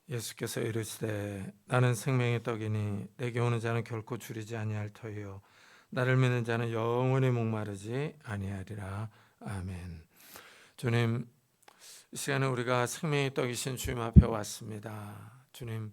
예수께서 이르시되 나는 생명의 떡이니 내게 오는 자는 결코 줄이지 아니할 터이요 나를 믿는 자는 영원히 목마르지 아니하리라. 아멘. 주님, 이 시간에 우리가 생명의 떡이신 주님 앞에 왔습니다. 주님,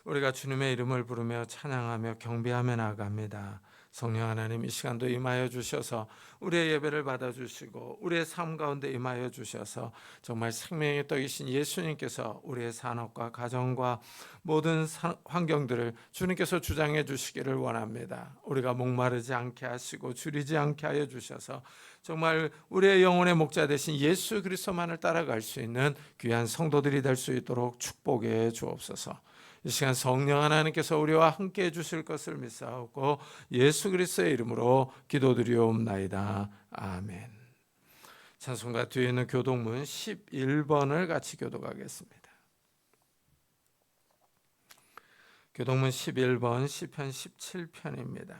우리가 주님의 이름을 부르며 찬양하며 경배하며 나아갑니다. 성령 하나님, 이 시간도 임하여 주셔서 우리의 예배를 받아주시고 우리의 삶 가운데 임하여 주셔서 정말 생명의 떡이신 예수님께서 우리의 산업과 가정과 모든 환경들을 주님께서 주장해 주시기를 원합니다. 우리가 목마르지 않게 하시고 줄이지 않게 하여 주셔서 정말 우리의 영혼의 목자 되신 예수 그리스도만을 따라갈 수 있는 귀한 성도들이 될 수 있도록 축복해 주옵소서. 이 시간 성령 하나님께서 우리와 함께 해주실 것을 믿사오고 예수 그리스도의 이름으로 기도드리옵나이다. 아멘. 찬송가 뒤에 있는 교동문 11번을 같이 교독하겠습니다. 교동문 11번 시편 17편입니다.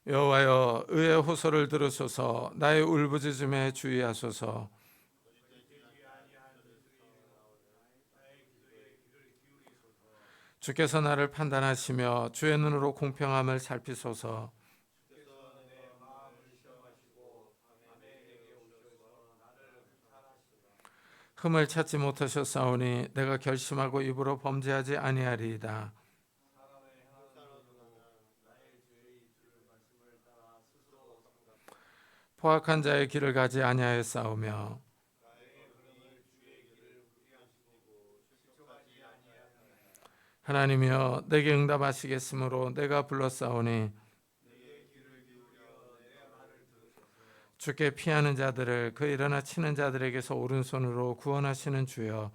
여호와여, 의의 호소를 들으소서. 나의 울부짖음에 주의하소서. 주께서 나를 판단하시며 주의 눈으로 공평함을 살피소서. 흠을 찾지 못하셨사오니 내가 결심하고 입으로 범죄하지 아니하리이다. 포악한 자의 길을 가지 아니하였사오며 하나님이여, 내게 응답하시겠으므로 내가 불렀사오니 주께 피하는 자들을 그 일어나 치는 자들에게서 오른손으로 구원하시는 주여,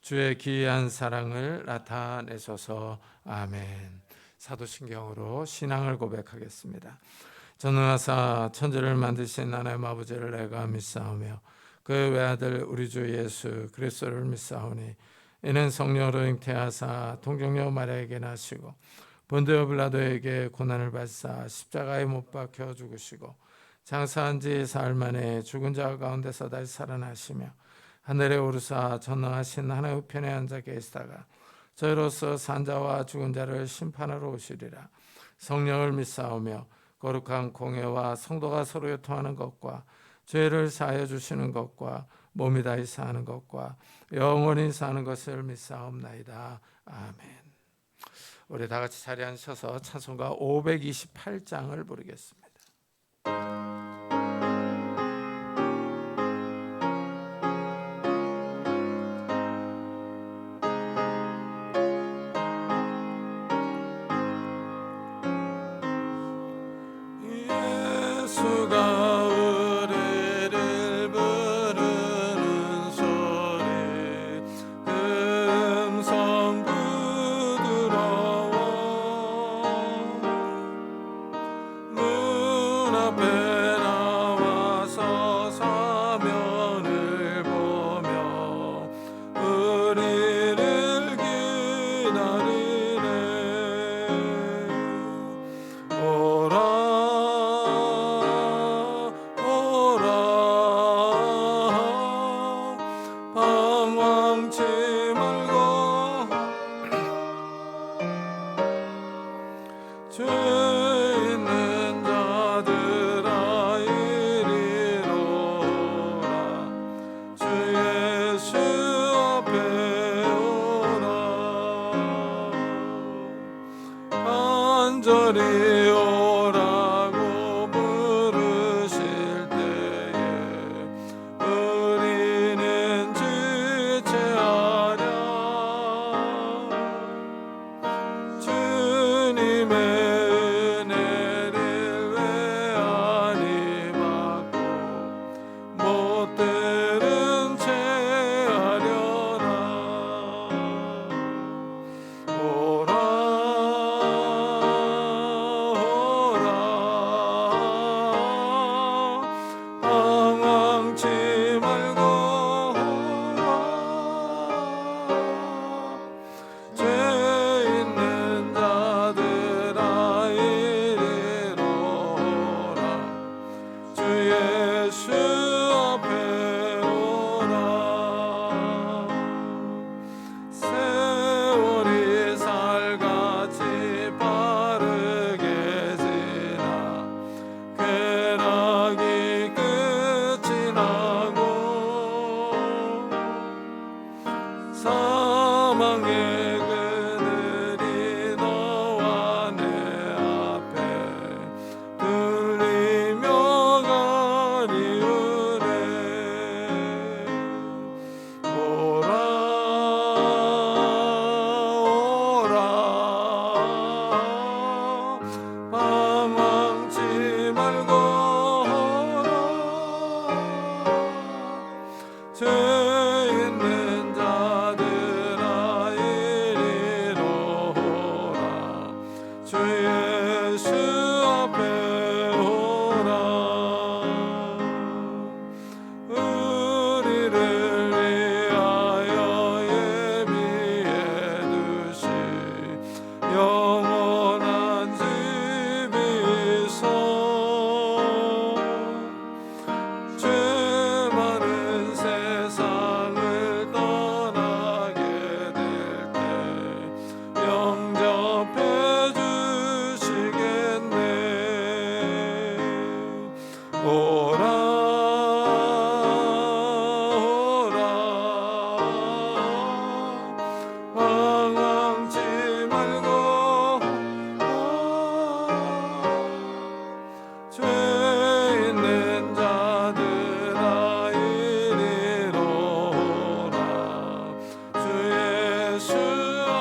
주의 기이한 사랑을 나타내소서. 아멘. 사도신경으로 신앙을 고백하겠습니다. 전능하사 천지를 만드신 하나님 아버지를 내가 믿사오며 그의 외아들 우리 주 예수 그리스도를 믿사오니 이는 성령으로 잉태하사 동정녀 마리아에게 나시고 본디오 빌라도에게 고난을 받사 십자가에 못 박혀 죽으시고 장사한 지 사흘 만에 죽은 자 가운데서 다시 살아나시며 하늘에 오르사 전능하신 하나님 우편에 앉아 계시다가 저희로서 산자와 죽은 자를 심판하러 오시리라. 성령을 믿사오며 거룩한 공회와 성도가 서로 요통하는 것과 죄를 사하여 주시는 것과 몸이 다시 사는 것과 영원히 사는 것을 믿사옵나이다. 아멘. 우리 다 같이 자리에 앉으셔서 찬송가 528장을 부르겠습니다.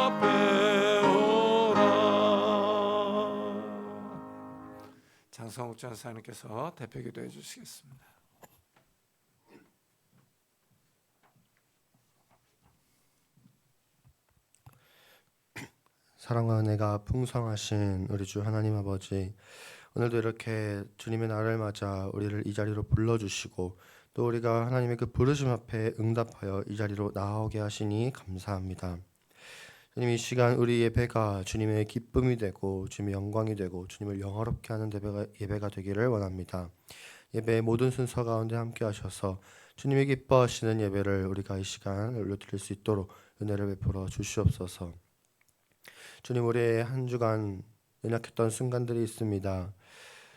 앞에 오라. 장성욱 전사님께서 대표 기도해 주시겠습니다. 사랑과 은혜가 풍성하신 우리 주 하나님 아버지, 오늘도 이렇게 주님의 날을 맞아 우리를 이 자리로 불러주시고 또 우리가 하나님의 그 부르심 앞에 응답하여 이 자리로 나아오게 하시니 감사합니다. 주님, 이 시간 우리 예배가 주님의 기쁨이 되고 주님의 영광이 되고 주님을 영화롭게 하는 예배가 되기를 원합니다. 예배의 모든 순서 가운데 함께 하셔서 주님이 기뻐하시는 예배를 우리가 이 시간 올려드릴 수 있도록 은혜를 베풀어 주시옵소서. 주님, 우리의 한 주간 연약했던 순간들이 있습니다.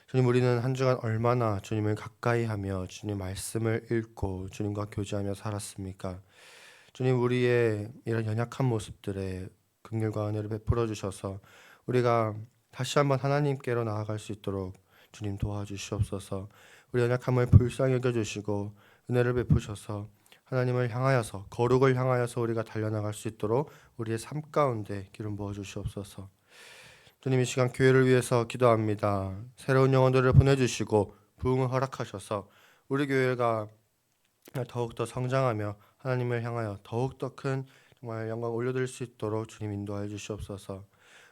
주님, 우리는 한 주간 얼마나 주님을 가까이하며 주님 말씀을 읽고 주님과 교제하며 살았습니까? 주님, 우리의 이런 연약한 모습들에 긍휼과 은혜를 베풀어 주셔서 우리가 다시 한번 하나님께로 나아갈 수 있도록 주님 도와주시옵소서. 우리 연약함을 불쌍히 여겨주시고 은혜를 베푸셔서 하나님을 향하여서, 거룩을 향하여서 우리가 달려나갈 수 있도록 우리의 삶 가운데 기름 부어 주시옵소서. 주님, 이 시간 교회를 위해서 기도합니다. 새로운 영혼들을 보내주시고 부흥을 허락하셔서 우리 교회가 더욱더 성장하며 하나님을 향하여 더욱더 큰 정말 영광 올려드릴 수 있도록 주님 인도하여 주시옵소서.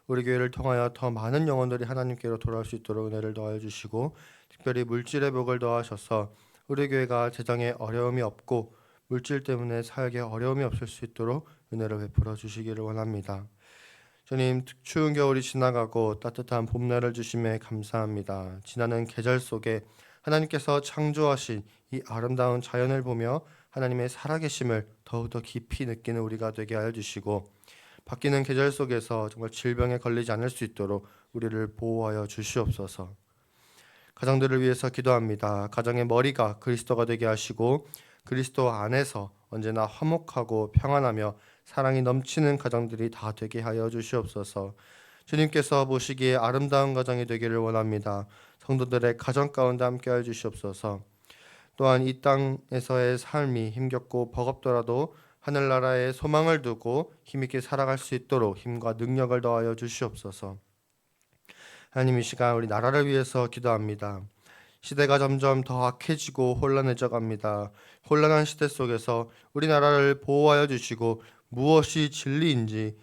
우리 교회를 통하여 더 많은 영혼들이 하나님께로 돌아올 수 있도록 은혜를 더하여 주시고, 특별히 물질의 복을 더하셔서 우리 교회가 재정에 어려움이 없고 물질 때문에 사역에 어려움이 없을 수 있도록 은혜를 베풀어 주시기를 원합니다. 주님, 추운 겨울이 지나가고 따뜻한 봄날을 주심에 감사합니다. 지나는 계절 속에 하나님께서 창조하신 이 아름다운 자연을 보며 하나님의 살아계심을 더욱더 깊이 느끼는 우리가 되게 하여 주시고, 바뀌는 계절 속에서 정말 질병에 걸리지 않을 수 있도록 우리를 보호하여 주시옵소서. 가정들을 위해서 기도합니다. 가정의 머리가 그리스도가 되게 하시고 그리스도 안에서 언제나 화목하고 평안하며 사랑이 넘치는 가정들이 다 되게 하여 주시옵소서. 주님께서 보시기에 아름다운 가정이 되기를 원합니다. 성도들의 가정 가운데 함께 하여 주시옵소서. 또한 이 땅에서의 삶이 힘겹고 버겁더라도 하늘나라에 소망을 두고 힘있게 살아갈 수 있도록 힘과 능력을 더하여 주시옵소서. 하나님, 이 시간 우리 나라를 위해서 기도합니다. 시대가 점점 더 악해지고 혼란해져 갑니다. 혼란한 시대 속에서 우리나라를 보호하여 주시고 무엇이 진리인지,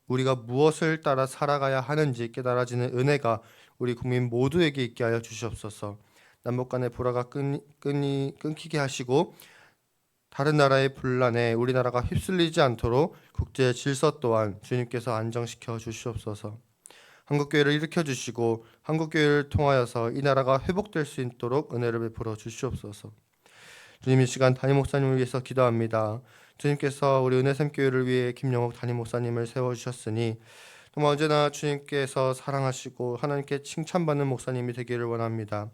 우리가 무엇을 따라 살아가야 하는지 깨달아지는 은혜가 우리 국민 모두에게 있게 하여 주시옵소서. 남북 간의 불화가 끊기게 하시고 다른 나라의 분란에 우리나라가 휩쓸리지 않도록 국제 질서 또한 주님께서 안정시켜 주시옵소서. 한국교회를 일으켜 주시고 한국교회를 통하여서 이 나라가 회복될 수 있도록 은혜를 베풀어 주시옵소서. 주님, 이 시간 담임 목사님을 위해서 기도합니다. 주님께서 우리 은혜샘교회를 위해 김영옥 담임 목사님을 세워주셨으니 정말 언제나 주님께서 사랑하시고 하나님께 칭찬받는 목사님이 되기를 원합니다.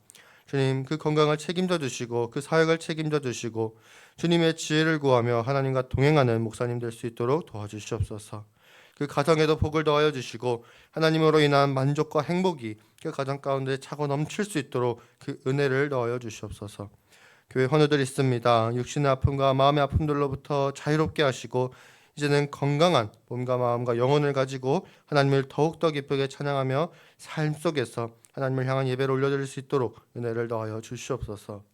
주님, 그 건강을 책임져 주시고 그 사역을 책임져 주시고 주님의 지혜를 구하며 하나님과 동행하는 목사님 될 수 있도록 도와주시옵소서. 그 가정에도 복을 더하여 주시고 하나님으로 인한 만족과 행복이 그 가정 가운데 차고 넘칠 수 있도록 그 은혜를 더하여 주시옵소서. 교회 헌우들 있습니다. 육신의 아픔과 마음의 아픔들로부터 자유롭게 하시고 이제는 건강한 몸과 마음과 영혼을 가지고 하나님을 더욱더 기쁘게 찬양하며 삶 속에서 하나님을 향한 예배를 올려드릴 수 있도록 은혜를 더하여 주시옵소서.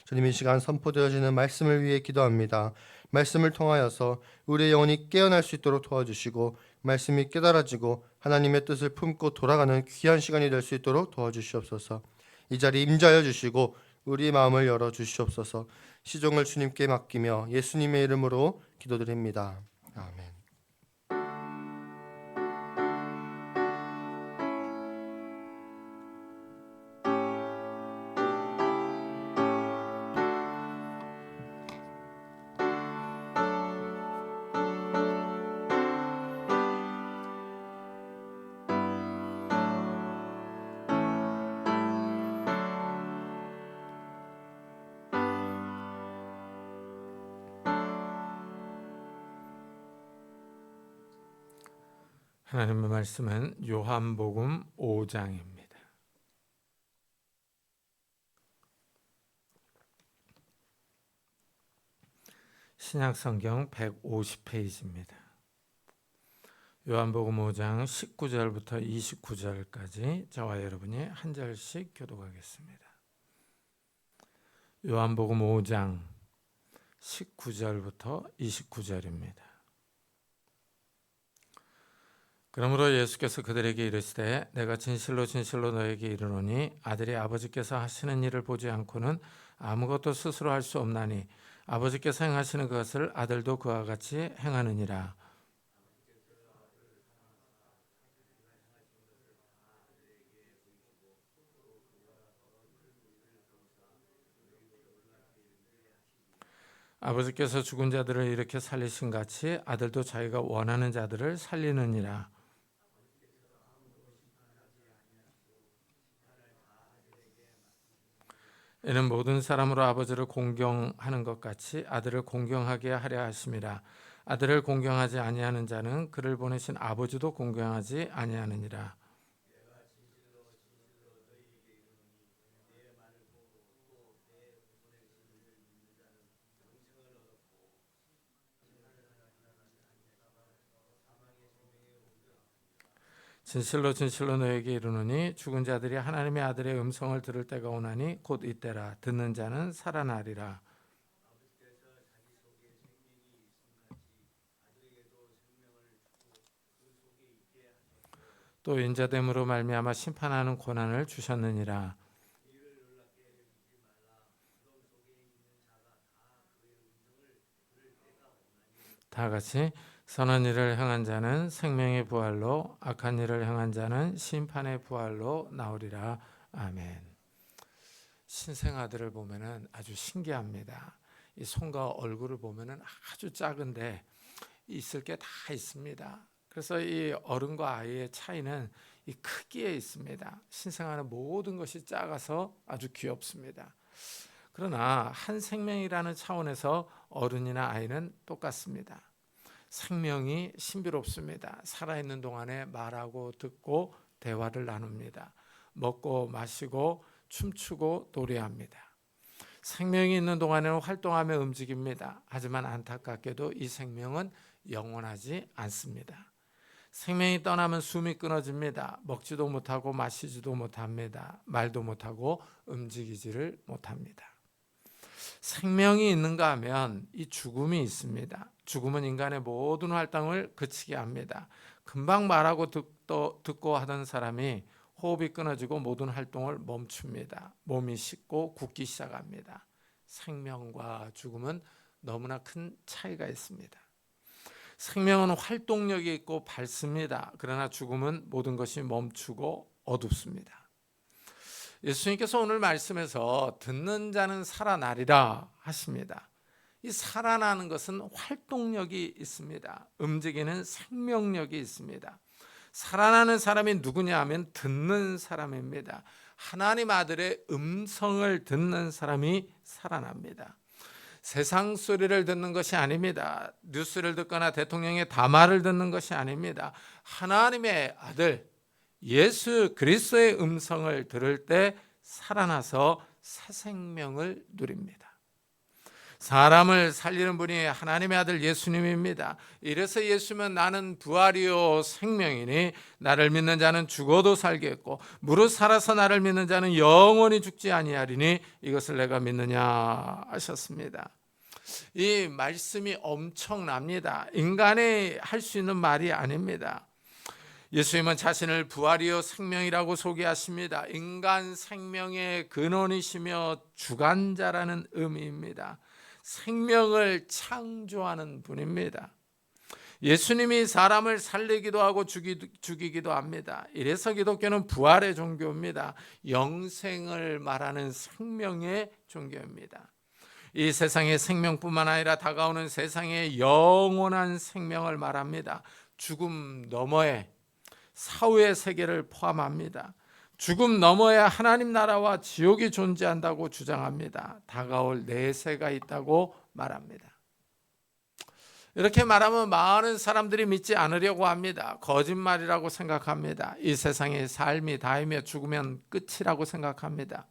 주님, 이 시간 선포되어지는 말씀을 위해 기도합니다. 말씀을 통하여서 우리의 영혼이 깨어날 수 있도록 도와주시고 말씀이 깨달아지고 하나님의 뜻을 품고 돌아가는 귀한 시간이 될 수 있도록 도와주시옵소서. 이 자리에 임재하여 주시고 우리의 마음을 열어 주시옵소서. 시종을 주님께 맡기며 예수님의 이름으로 기도드립니다. 아멘. 하나님의 말씀은 요한복음 5장입니다. 신약성경 150페이지입니다. 요한복음 5장 19절부터 29절까지 저와 여러분이 한 절씩 교독하겠습니다. 요한복음 5장 19절부터 29절입니다. 그러므로 예수께서 그들에게 이르시되 내가 진실로 진실로 너에게 이르노니 아들이 아버지께서 하시는 일을 보지 않고는 아무것도 스스로 할 수 없나니 아버지께서 행하시는 그것을 아들도 그와 같이 행하느니라. 아버지께서 죽은 자들을 이렇게 살리신 같이 아들도 자기가 원하는 자들을 살리느니라. 이는 모든 사람으로 아버지를 공경하는 것 같이 아들을 공경하게 하려 하심이라. 아들을 공경하지 아니하는 자는 그를 보내신 아버지도 공경하지 아니하느니라. 진실로 진실로 너에게 이르노니 죽은 자들이 하나님의 아들의 음성을 들을 때가 오나니 곧 이때라. 듣는 자는 살아나리라. 또 인자됨으로 말미암아 심판하는 권한을 주셨느니라. 다 같이 선한 일을 행한 자는 생명의 부활로 악한 일을 행한 자는 심판의 부활로 나오리라. 아멘. 신생아들을 보면은 아주 신기합니다. 이 손과 얼굴을 보면은 아주 작은데 있을 게 다 있습니다. 그래서 이 어른과 아이의 차이는 이 크기에 있습니다. 신생아는 모든 것이 작아서 아주 귀엽습니다. 그러나 한 생명이라는 차원에서 어른이나 아이는 똑같습니다. 생명이 신비롭습니다. 살아있는 동안에 말하고 듣고 대화를 나눕니다. 먹고 마시고 춤추고 노래합니다. 생명이 있는 동안에는 활동하며 움직입니다. 하지만 안타깝게도 이 생명은 영원하지 않습니다. 생명이 떠나면 숨이 끊어집니다. 먹지도 못하고 마시지도 못합니다. 말도 못하고 움직이지를 못합니다. 생명이 있는가 하면 이 죽음이 있습니다. 죽음은 인간의 모든 활동을 그치게 합니다. 금방 말하고 듣고 하던 사람이 호흡이 끊어지고 모든 활동을 멈춥니다. 몸이 식고 굳기 시작합니다. 생명과 죽음은 너무나 큰 차이가 있습니다. 생명은 활동력이 있고 밝습니다. 그러나 죽음은 모든 것이 멈추고 어둡습니다. 예수님께서 오늘 말씀에서 듣는 자는 살아나리라 하십니다. 이 살아나는 것은 활동력이 있습니다. 움직이는 생명력이 있습니다. 살아나는 사람이 누구냐 하면 듣는 사람입니다. 하나님 아들의 음성을 듣는 사람이 살아납니다. 세상 소리를 듣는 것이 아닙니다. 뉴스를 듣거나 대통령의 담화를 듣는 것이 아닙니다. 하나님의 아들 예수 그리스도의 음성을 들을 때 살아나서 새 생명을 누립니다. 사람을 살리는 분이 하나님의 아들 예수님입니다. 이래서 예수님은 나는 부활이요 생명이니 나를 믿는 자는 죽어도 살겠고 무릇 살아서 나를 믿는 자는 영원히 죽지 아니하리니 이것을 내가 믿느냐 하셨습니다. 이 말씀이 엄청납니다. 인간이 할 수 있는 말이 아닙니다. 예수님은 자신을 부활이요 생명이라고 소개하십니다. 인간 생명의 근원이시며 주관자라는 의미입니다. 생명을 창조하는 분입니다. 예수님이 사람을 살리기도 하고 죽이기도 합니다. 이래서 기독교는 부활의 종교입니다. 영생을 말하는 생명의 종교입니다. 이 세상의 생명뿐만 아니라 다가오는 세상의 영원한 생명을 말합니다. 죽음 너머에 사후의 세계를 포함합니다. 죽음 너머에 하나님 나라와 지옥이 존재한다고 주장합니다. 다가올 내세가 있다고 말합니다. 이렇게 말하면 많은 사람들이 믿지 않으려고 합니다. 거짓말이라고 생각합니다. 이 세상의 삶이 다이며 죽으면 끝이라고 생각합니다.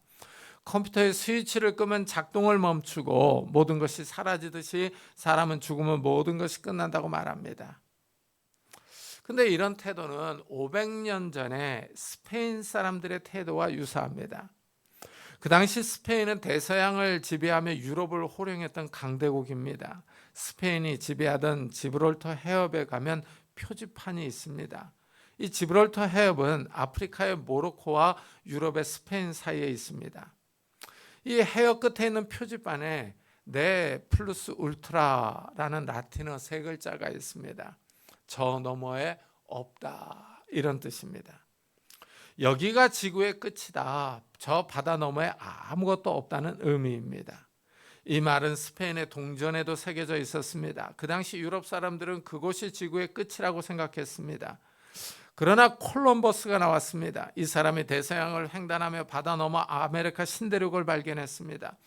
컴퓨터의 스위치를 끄면 작동을 멈추고 모든 것이 사라지듯이 사람은 죽으면 모든 것이 끝난다고 말합니다. 근데 이런 태도는 500년 전에 스페인 사람들의 태도와 유사합니다. 그 당시 스페인은 대서양을 지배하며 유럽을 호령했던 강대국입니다. 스페인이 지배하던 지브롤터 해협에 가면 표지판이 있습니다. 이 지브롤터 해협은 아프리카의 모로코와 유럽의 스페인 사이에 있습니다. 이 해협 끝에 있는 표지판에 네 플루스 울트라라는 라틴어 세 글자가 있습니다. 저 너머에 없다, 이런 뜻입니다. 여기가 지구의 끝이다, 저 바다 너머에 아무것도 없다는 의미입니다. 이 말은 스페인의 동전에도 새겨져 있었습니다. 그 당시 유럽 사람들은 그곳이 지구의 끝이라고 생각했습니다. 그러나 콜럼버스가 나왔습니다. 이 사람이 대서양을 횡단하며 바다 너머 아메리카 신대륙을 발견했습니다.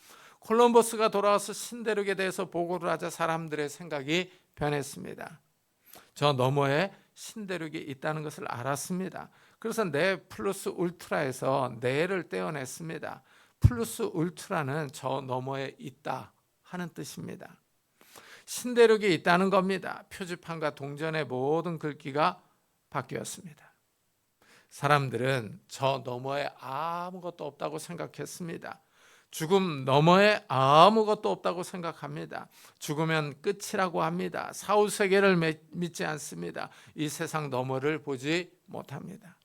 콜럼버스가 돌아와서 신대륙에 대해서 보고를 하자 사람들의 생각이 변했습니다. 저 너머에 신대륙이 있다는 것을 알았습니다. 그래서 네 플러스 울트라에서 네를 떼어냈습니다. 플러스 울트라는 저 너머에 있다 하는 뜻입니다. 신대륙이 있다는 겁니다. 표지판과 동전의 모든 글귀가 바뀌었습니다. 사람들은 저 너머에 아무것도 없다고 생각했습니다. 죽음 너머에 아무것도 없다고 생각합니다. 죽으면 끝이라고 합니다. 사후세계를 믿지 않습니다. 이 세상 너머를 보지 못합니다.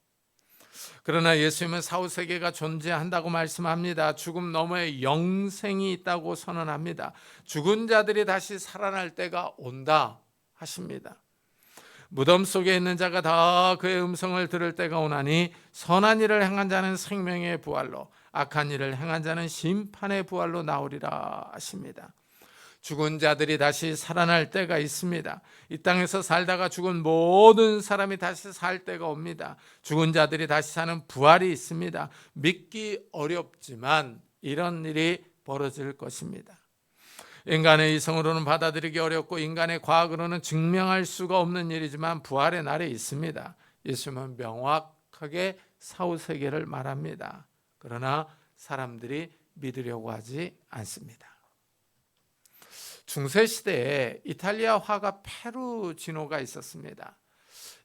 그러나 예수님은 사후세계가 존재한다고 말씀합니다. 죽음 너머에 영생이 있다고 선언합니다. 죽은 자들이 다시 살아날 때가 온다 하십니다. 무덤 속에 있는 자가 다 그의 음성을 들을 때가 오나니 선한 일을 행한 자는 생명의 부활로, 악한 일을 행한 자는 심판의 부활로 나오리라 하십니다. 죽은 자들이 다시 살아날 때가 있습니다. 이 땅에서 살다가 죽은 모든 사람이 다시 살 때가 옵니다. 죽은 자들이 다시 사는 부활이 있습니다. 믿기 어렵지만 이런 일이 벌어질 것입니다. 인간의 이성으로는 받아들이기 어렵고 인간의 과학으로는 증명할 수가 없는 일이지만 부활의 날이 있습니다. 예수님은 명확하게 사후세계를 말합니다. 그러나 사람들이 믿으려고 하지 않습니다. 중세시대에 이탈리아 화가 페루지노가 있었습니다.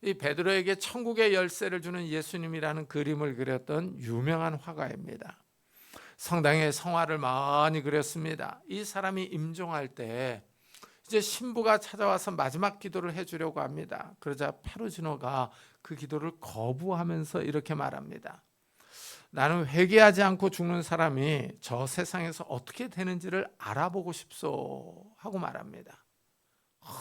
이 베드로에게 천국의 열쇠를 주는 예수님이라는 그림을 그렸던 유명한 화가입니다. 성당에 성화를 많이 그렸습니다. 이 사람이 임종할 때 이제 신부가 찾아와서 마지막 기도를 해주려고 합니다. 그러자 페루지노가 그 기도를 거부하면서 이렇게 말합니다. 나는 회개하지 않고 죽는 사람이 저 세상에서 어떻게 되는지를 알아보고 싶소 하고 말합니다.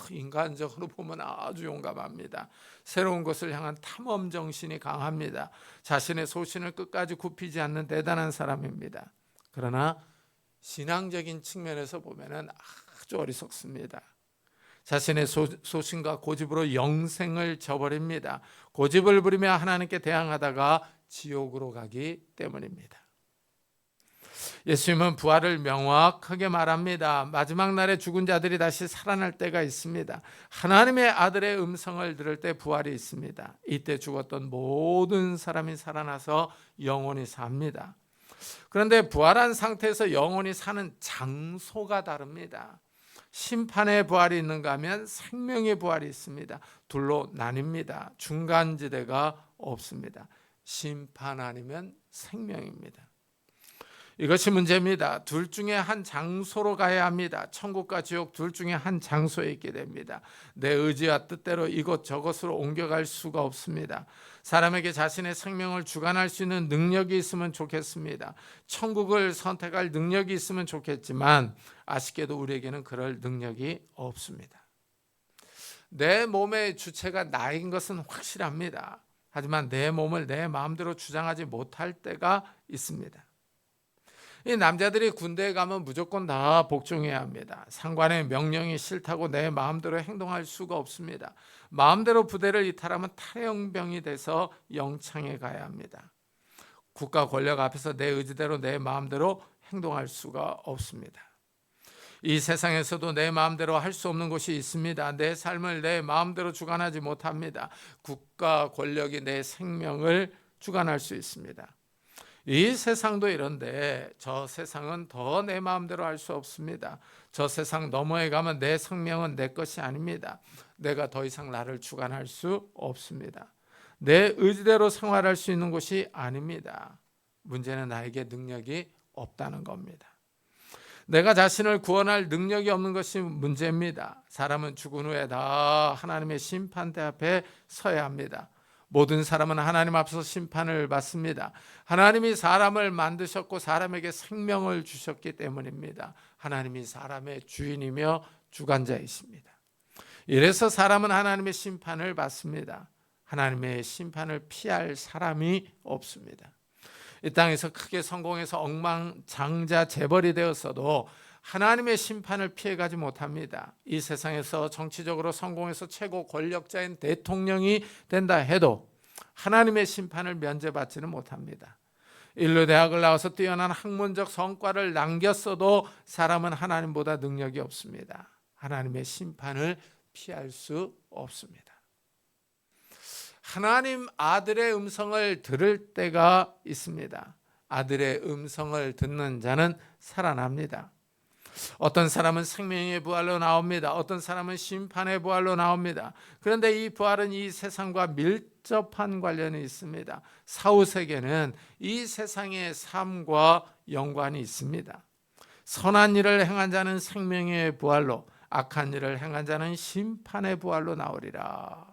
인간적으로 보면 아주 용감합니다. 새로운 것을 향한 탐험 정신이 강합니다. 자신의 소신을 끝까지 굽히지 않는 대단한 사람입니다. 그러나 신앙적인 측면에서 보면 아주 어리석습니다. 자신의 소신과 고집으로 영생을 저버립니다. 고집을 부리며 하나님께 대항하다가 지옥으로 가기 때문입니다. 예수님은 부활을 명확하게 말합니다. 마지막 날에 죽은 자들이 다시 살아날 때가 있습니다. 하나님의 아들의 음성을 들을 때 부활이 있습니다. 이때 죽었던 모든 사람이 살아나서 영원히 삽니다. 그런데 부활한 상태에서 영원히 사는 장소가 다릅니다. 심판의 부활이 있는가 하면 생명의 부활이 있습니다. 둘로 나뉩니다. 중간지대가 없습니다. 심판 아니면 생명입니다. 이것이 문제입니다. 둘 중에 한 장소로 가야 합니다. 천국과 지옥 둘 중에 한 장소에 있게 됩니다. 내 의지와 뜻대로 이곳저곳으로 옮겨갈 수가 없습니다. 사람에게 자신의 생명을 주관할 수 있는 능력이 있으면 좋겠습니다. 천국을 선택할 능력이 있으면 좋겠지만 아쉽게도 우리에게는 그럴 능력이 없습니다. 내 몸의 주체가 나인 것은 확실합니다. 하지만 내 몸을 내 마음대로 주장하지 못할 때가 있습니다. 이 남자들이 군대에 가면 무조건 다 복종해야 합니다. 상관의 명령이 싫다고 내 마음대로 행동할 수가 없습니다. 마음대로 부대를 이탈하면 탈영병이 돼서 영창에 가야 합니다. 국가 권력 앞에서 내 의지대로 내 마음대로 행동할 수가 없습니다. 이 세상에서도 내 마음대로 할 수 없는 곳이 있습니다. 내 삶을 내 마음대로 주관하지 못합니다. 국가 권력이 내 생명을 주관할 수 있습니다. 이 세상도 이런데 저 세상은 더 내 마음대로 할 수 없습니다. 저 세상 너머에 가면 내 생명은 내 것이 아닙니다. 내가 더 이상 나를 주관할 수 없습니다. 내 의지대로 생활할 수 있는 곳이 아닙니다. 문제는 나에게 능력이 없다는 겁니다. 내가 자신을 구원할 능력이 없는 것이 문제입니다. 사람은 죽은 후에 다 하나님의 심판대 앞에 서야 합니다. 모든 사람은 하나님 앞에서 심판을 받습니다. 하나님이 사람을 만드셨고 사람에게 생명을 주셨기 때문입니다. 하나님이 사람의 주인이며 주관자이십니다. 이래서 사람은 하나님의 심판을 받습니다. 하나님의 심판을 피할 사람이 없습니다. 이 땅에서 크게 성공해서 억만장자 재벌이 되었어도 하나님의 심판을 피해가지 못합니다. 이 세상에서 정치적으로 성공해서 최고 권력자인 대통령이 된다 해도 하나님의 심판을 면제받지는 못합니다. 인류대학을 나와서 뛰어난 학문적 성과를 남겼어도 사람은 하나님보다 능력이 없습니다. 하나님의 심판을 피할 수 없습니다. 하나님 아들의 음성을 들을 때가 있습니다. 아들의 음성을 듣는 자는 살아납니다. 어떤 사람은 생명의 부활로 나옵니다. 어떤 사람은 심판의 부활로 나옵니다. 그런데 이 부활은 이 세상과 밀접한 관련이 있습니다. 사후세계는 이 세상의 삶과 연관이 있습니다. 선한 일을 행한 자는 생명의 부활로, 악한 일을 행한 자는 심판의 부활로 나오리라.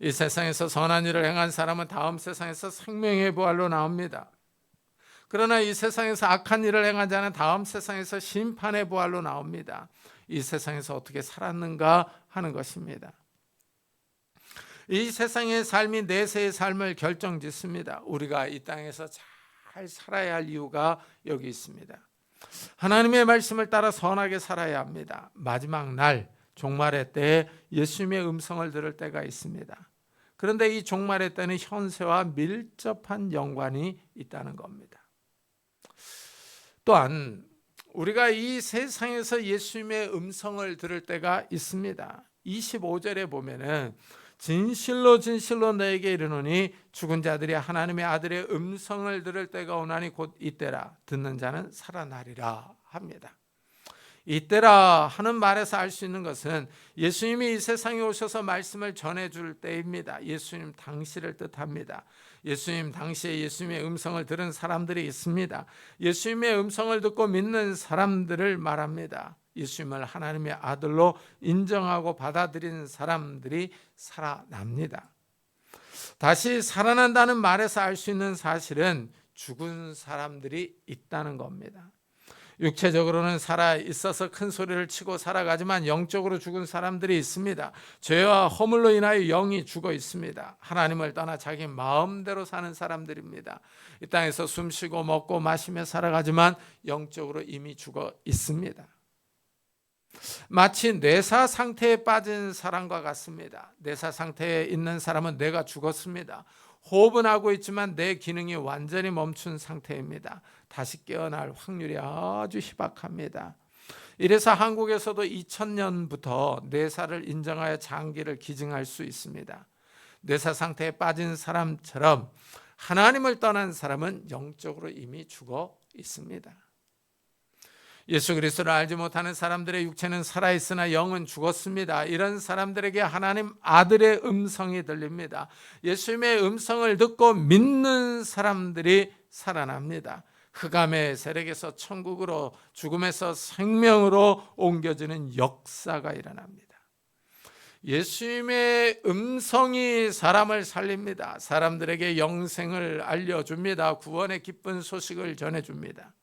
이 세상에서 선한 일을 행한 사람은 다음 세상에서 생명의 부활로 나옵니다. 그러나 이 세상에서 악한 일을 행한 자는 다음 세상에서 심판의 부활로 나옵니다. 이 세상에서 어떻게 살았는가 하는 것입니다. 이 세상의 삶이 내세의 삶을 결정짓습니다. 우리가 이 땅에서 잘 살아야 할 이유가 여기 있습니다. 하나님의 말씀을 따라 선하게 살아야 합니다. 마지막 날 종말의 때에 예수님의 음성을 들을 때가 있습니다. 그런데 이 종말의 때는 현세와 밀접한 연관이 있다는 겁니다. 또한 우리가 이 세상에서 예수님의 음성을 들을 때가 있습니다. 25절에 보면은 진실로 진실로 너에게 이르노니 죽은 자들이 하나님의 아들의 음성을 들을 때가 오나니 곧 이때라. 듣는 자는 살아나리라 합니다. 이때라 하는 말에서 알 수 있는 것은 예수님이 이 세상에 오셔서 말씀을 전해줄 때입니다. 예수님 당시를 뜻합니다. 예수님 당시에 예수님의 음성을 들은 사람들이 있습니다. 예수님의 음성을 듣고 믿는 사람들을 말합니다. 예수님을 하나님의 아들로 인정하고 받아들인 사람들이 살아납니다. 다시 살아난다는 말에서 알 수 있는 사실은 죽은 사람들이 있다는 겁니다. 육체적으로는 살아 있어서 큰 소리를 치고 살아가지만 영적으로 죽은 사람들이 있습니다. 죄와 허물로 인하여 영이 죽어 있습니다. 하나님을 떠나 자기 마음대로 사는 사람들입니다. 이 땅에서 숨쉬고 먹고 마시며 살아가지만 영적으로 이미 죽어 있습니다. 마치 뇌사 상태에 빠진 사람과 같습니다. 뇌사 상태에 있는 사람은 뇌가 죽었습니다. 호흡은 하고 있지만 내 기능이 완전히 멈춘 상태입니다. 다시 깨어날 확률이 아주 희박합니다. 이래서 한국에서도 2000년부터 뇌사를 인정하여 장기를 기증할 수 있습니다. 뇌사 상태에 빠진 사람처럼 하나님을 떠난 사람은 영적으로 이미 죽어 있습니다. 예수 그리스도를 알지 못하는 사람들의 육체는 살아있으나 영은 죽었습니다. 이런 사람들에게 하나님 아들의 음성이 들립니다. 예수님의 음성을 듣고 믿는 사람들이 살아납니다. 흑암의 세력에서 천국으로, 죽음에서 생명으로 옮겨지는 역사가 일어납니다. 예수님의 음성이 사람을 살립니다. 사람들에게 영생을 알려줍니다. 구원의 기쁜 소식을 전해줍니다.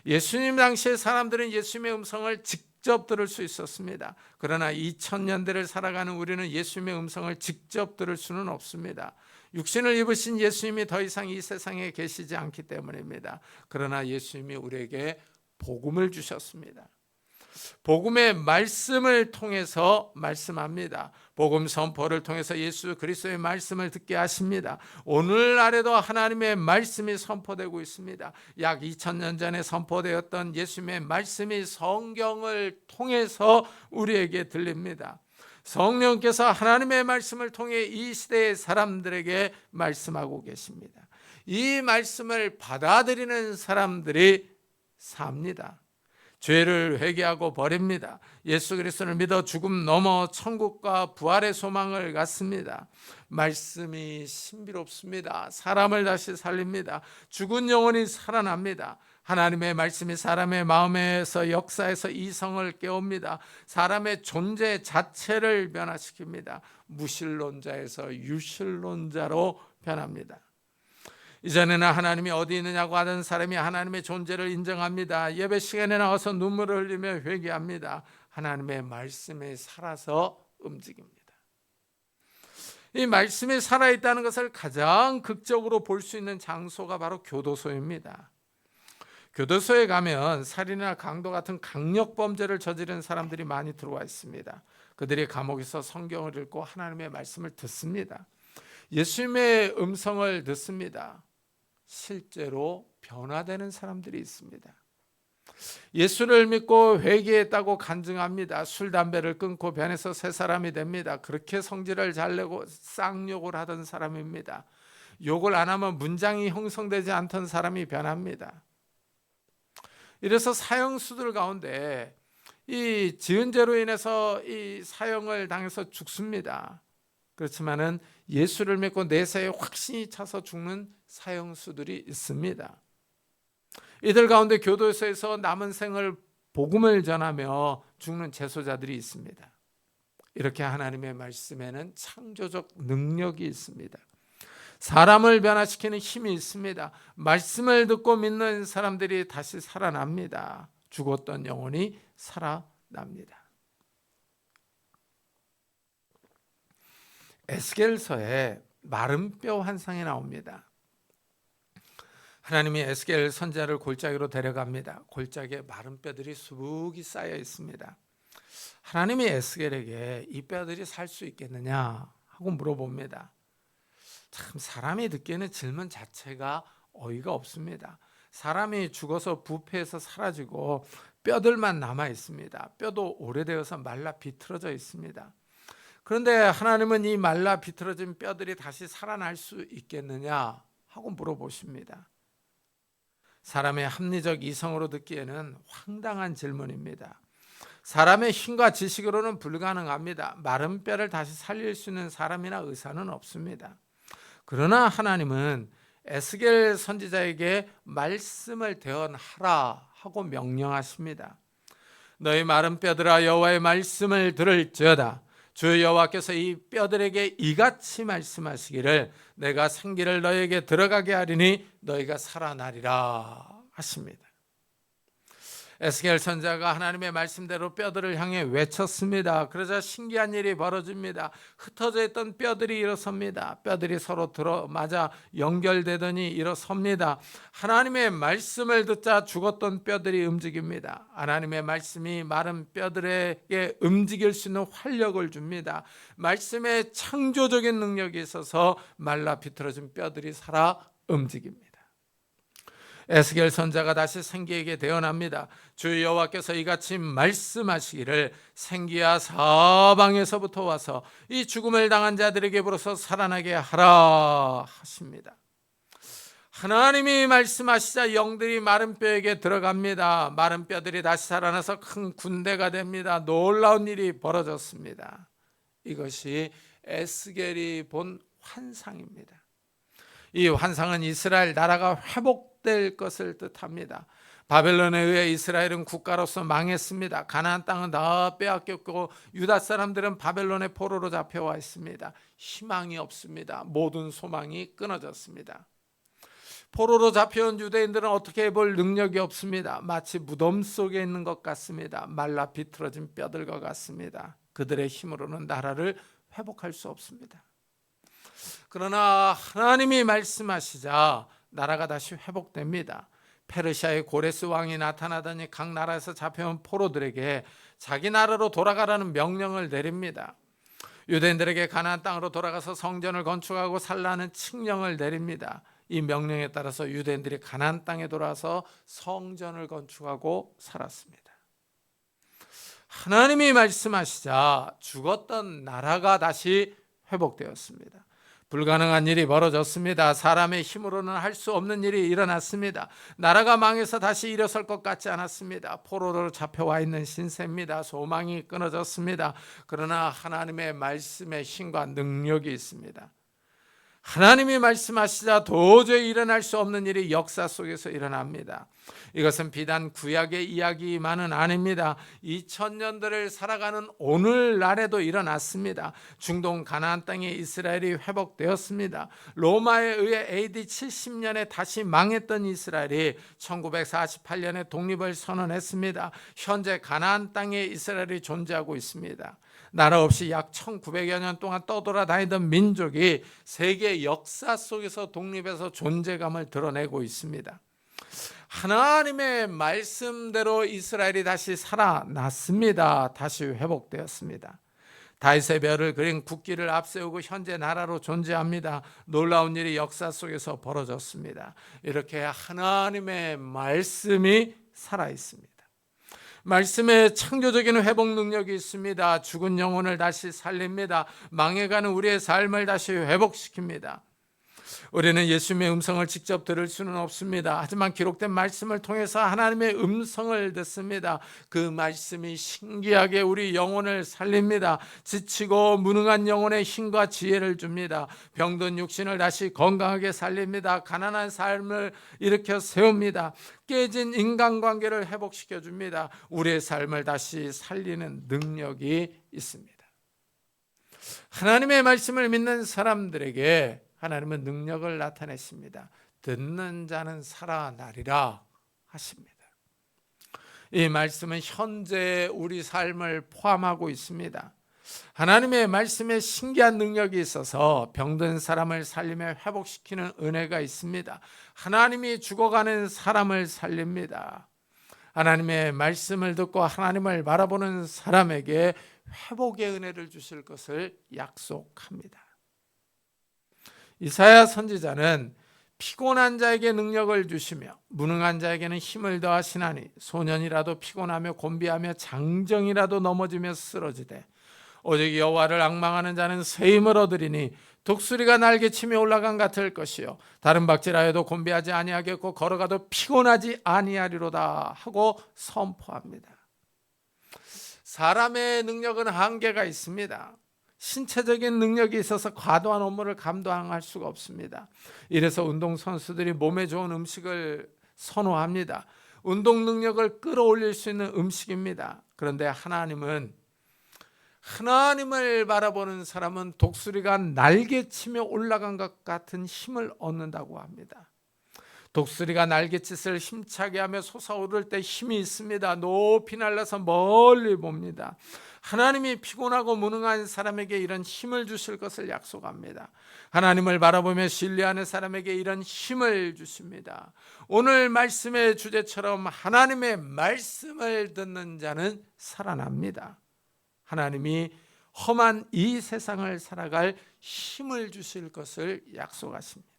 예수님 당시의 사람들은 예수님의 음성을 직접 들을 수 있었습니다. 그러나 2000년대를 살아가는 우리는 예수님의 음성을 직접 들을 수는 없습니다. 육신을 입으신 예수님이 더 이상 이 세상에 계시지 않기 때문입니다. 그러나 예수님이 우리에게 복음을 주셨습니다. 복음의 말씀을 통해서 말씀합니다. 복음 선포를 통해서 예수 그리스도의 말씀을 듣게 하십니다. 오늘날에도 하나님의 말씀이 선포되고 있습니다. 약 2000년 전에 선포되었던 예수님의 말씀이 성경을 통해서 우리에게 들립니다. 성령께서 하나님의 말씀을 통해 이 시대의 사람들에게 말씀하고 계십니다. 이 말씀을 받아들이는 사람들이 삽니다. 죄를 회개하고 버립니다. 예수 그리스도를 믿어 죽음 넘어 천국과 부활의 소망을 갖습니다. 말씀이 신비롭습니다. 사람을 다시 살립니다. 죽은 영혼이 살아납니다. 하나님의 말씀이 사람의 마음에서 역사해서 이성을 깨웁니다. 사람의 존재 자체를 변화시킵니다. 무신론자에서 유신론자로 변합니다. 이전에는 하나님이 어디 있느냐고 하던 사람이 하나님의 존재를 인정합니다. 예배 시간에 나와서 눈물을 흘리며 회개합니다. 하나님의 말씀에 살아서 움직입니다. 이 말씀이 살아있다는 것을 가장 극적으로 볼 수 있는 장소가 바로 교도소입니다. 교도소에 가면 살인이나 강도 같은 강력 범죄를 저지른 사람들이 많이 들어와 있습니다. 그들이 감옥에서 성경을 읽고 하나님의 말씀을 듣습니다. 예수님의 음성을 듣습니다. 실제로 변화되는 사람들이 있습니다. 예수를 믿고 회개했다고 간증합니다. 술, 담배를 끊고 변해서 새 사람이 됩니다. 그렇게 성질을 잘 내고 쌍욕을 하던 사람입니다. 욕을 안 하면 문장이 형성되지 않던 사람이 변합니다. 이래서 사형수들 가운데 이 지은 죄로 인해서 이 사형을 당해서 죽습니다. 그렇지만은 예수를 믿고 내세에 확신이 차서 죽는 사형수들이 있습니다. 이들 가운데 교도소에서 남은 생을 복음을 전하며 죽는 재소자들이 있습니다. 이렇게 하나님의 말씀에는 창조적 능력이 있습니다. 사람을 변화시키는 힘이 있습니다. 말씀을 듣고 믿는 사람들이 다시 살아납니다. 죽었던 영혼이 살아납니다. 에스겔서에 마른 뼈 환상이 나옵니다. 하나님이 에스겔 선지자를 골짜기로 데려갑니다. 골짜기에 마른 뼈들이 수북이 쌓여 있습니다. 하나님이 에스겔에게 이 뼈들이 살 수 있겠느냐 하고 물어봅니다. 참 사람이 듣기에는 질문 자체가 어이가 없습니다. 사람이 죽어서 부패해서 사라지고 뼈들만 남아 있습니다. 뼈도 오래되어서 말라 비틀어져 있습니다. 그런데 하나님은 이 말라 비틀어진 뼈들이 다시 살아날 수 있겠느냐 하고 물어보십니다. 사람의 합리적 이성으로 듣기에는 황당한 질문입니다. 사람의 힘과 지식으로는 불가능합니다. 마른 뼈를 다시 살릴 수 있는 사람이나 의사는 없습니다. 그러나 하나님은 에스겔 선지자에게 말씀을 대언하라 하고 명령하십니다. 너희 마른 뼈들아 여호와의 말씀을 들을지어다. 주 여호와께서 이 뼈들에게 이같이 말씀하시기를 내가 생기를 너희에게 들어가게 하리니 너희가 살아나리라 하십니다. 에스겔 선지자가 하나님의 말씀대로 뼈들을 향해 외쳤습니다. 그러자 신기한 일이 벌어집니다. 흩어져 있던 뼈들이 일어섭니다. 뼈들이 서로 들어맞아 연결되더니 일어섭니다. 하나님의 말씀을 듣자 죽었던 뼈들이 움직입니다. 하나님의 말씀이 마른 뼈들에게 움직일 수 있는 활력을 줍니다. 말씀에 창조적인 능력이 있어서 말라 비틀어진 뼈들이 살아 움직입니다. 에스겔 선지자가 다시 생기에게 대언합니다. 주 여호와께서 이같이 말씀하시기를 생기야 사방에서부터 와서 이 죽음을 당한 자들에게 불어서 살아나게 하라 하십니다. 하나님이 말씀하시자 영들이 마른 뼈에게 들어갑니다. 마른 뼈들이 다시 살아나서 큰 군대가 됩니다. 놀라운 일이 벌어졌습니다. 이것이 에스겔이 본 환상입니다. 이 환상은 이스라엘 나라가 회복될 것을 뜻합니다. 바벨론에 의해 이스라엘은 국가로서 망했습니다. 가나안 땅은 다 빼앗겼고 유다 사람들은 바벨론의 포로로 잡혀와 있습니다. 희망이 없습니다. 모든 소망이 끊어졌습니다. 포로로 잡혀온 유대인들은 어떻게 해볼 능력이 없습니다. 마치 무덤 속에 있는 것 같습니다. 말라 비틀어진 뼈들과 같습니다. 그들의 힘으로는 나라를 회복할 수 없습니다. 그러나 하나님이 말씀하시자 나라가 다시 회복됩니다. 페르시아의 고레스 왕이 나타나더니 각 나라에서 잡혀온 포로들에게 자기 나라로 돌아가라는 명령을 내립니다. 유대인들에게 가나안 땅으로 돌아가서 성전을 건축하고 살라는 칙령을 내립니다. 이 명령에 따라서 유대인들이 가나안 땅에 돌아와서 성전을 건축하고 살았습니다. 하나님이 말씀하시자 죽었던 나라가 다시 회복되었습니다. 불가능한 일이 벌어졌습니다. 사람의 힘으로는 할 수 없는 일이 일어났습니다. 나라가 망해서 다시 일어설 것 같지 않았습니다. 포로로 잡혀와 있는 신세입니다. 소망이 끊어졌습니다. 그러나 하나님의 말씀에 힘과 능력이 있습니다. 하나님이 말씀하시자 도저히 일어날 수 없는 일이 역사 속에서 일어납니다. 이것은 비단 구약의 이야기만은 아닙니다. 2000년들을 살아가는 오늘날에도 일어났습니다. 중동 가나안 땅에 이스라엘이 회복되었습니다. 로마에 의해 AD 70년에 다시 망했던 이스라엘이 1948년에 독립을 선언했습니다. 현재 가나안 땅에 이스라엘이 존재하고 있습니다. 나라 없이 약 1900여 년 동안 떠돌아다니던 민족이 세계 역사 속에서 독립해서 존재감을 드러내고 있습니다. 하나님의 말씀대로 이스라엘이 다시 살아났습니다. 다시 회복되었습니다. 다윗의 별을 그린 국기를 앞세우고 현재 나라로 존재합니다. 놀라운 일이 역사 속에서 벌어졌습니다. 이렇게 하나님의 말씀이 살아있습니다. 말씀에 창조적인 회복 능력이 있습니다. 죽은 영혼을 다시 살립니다. 망해가는 우리의 삶을 다시 회복시킵니다. 우리는 예수님의 음성을 직접 들을 수는 없습니다. 하지만 기록된 말씀을 통해서 하나님의 음성을 듣습니다. 그 말씀이 신기하게 우리 영혼을 살립니다. 지치고 무능한 영혼에 힘과 지혜를 줍니다. 병든 육신을 다시 건강하게 살립니다. 가난한 삶을 일으켜 세웁니다. 깨진 인간관계를 회복시켜 줍니다. 우리의 삶을 다시 살리는 능력이 있습니다. 하나님의 말씀을 믿는 사람들에게 하나님은 능력을 나타내십니다. 듣는 자는 살아나리라 하십니다. 이 말씀은 현재 우리 삶을 포함하고 있습니다. 하나님의 말씀에 신기한 능력이 있어서 병든 사람을 살리며 회복시키는 은혜가 있습니다. 하나님이 죽어가는 사람을 살립니다. 하나님의 말씀을 듣고 하나님을 바라보는 사람에게 회복의 은혜를 주실 것을 약속합니다. 이사야 선지자는 피곤한 자에게 능력을 주시며 무능한 자에게는 힘을 더하시나니 소년이라도 피곤하며 곤비하며 장정이라도 넘어지며 쓰러지되 오직 여호와를 앙망하는 자는 새 힘을 얻으리니 독수리가 날개치며 올라간 같을 것이요 다른 박질하여도 곤비하지 아니하겠고 걸어가도 피곤하지 아니하리로다 하고 선포합니다. 사람의 능력은 한계가 있습니다. 신체적인 능력이 있어서 과도한 업무를 감당할 수가 없습니다. 이래서 운동선수들이 몸에 좋은 음식을 선호합니다. 운동 능력을 끌어올릴 수 있는 음식입니다. 그런데 하나님을 바라보는 사람은 독수리가 날개치며 올라간 것 같은 힘을 얻는다고 합니다. 독수리가 날갯짓을 힘차게 하며 솟아오를 때 힘이 있습니다. 높이 날아서 멀리 봅니다. 하나님이 피곤하고 무능한 사람에게 이런 힘을 주실 것을 약속합니다. 하나님을 바라보며 신뢰하는 사람에게 이런 힘을 주십니다. 오늘 말씀의 주제처럼 하나님의 말씀을 듣는 자는 살아납니다. 하나님이 험한 이 세상을 살아갈 힘을 주실 것을 약속하십니다.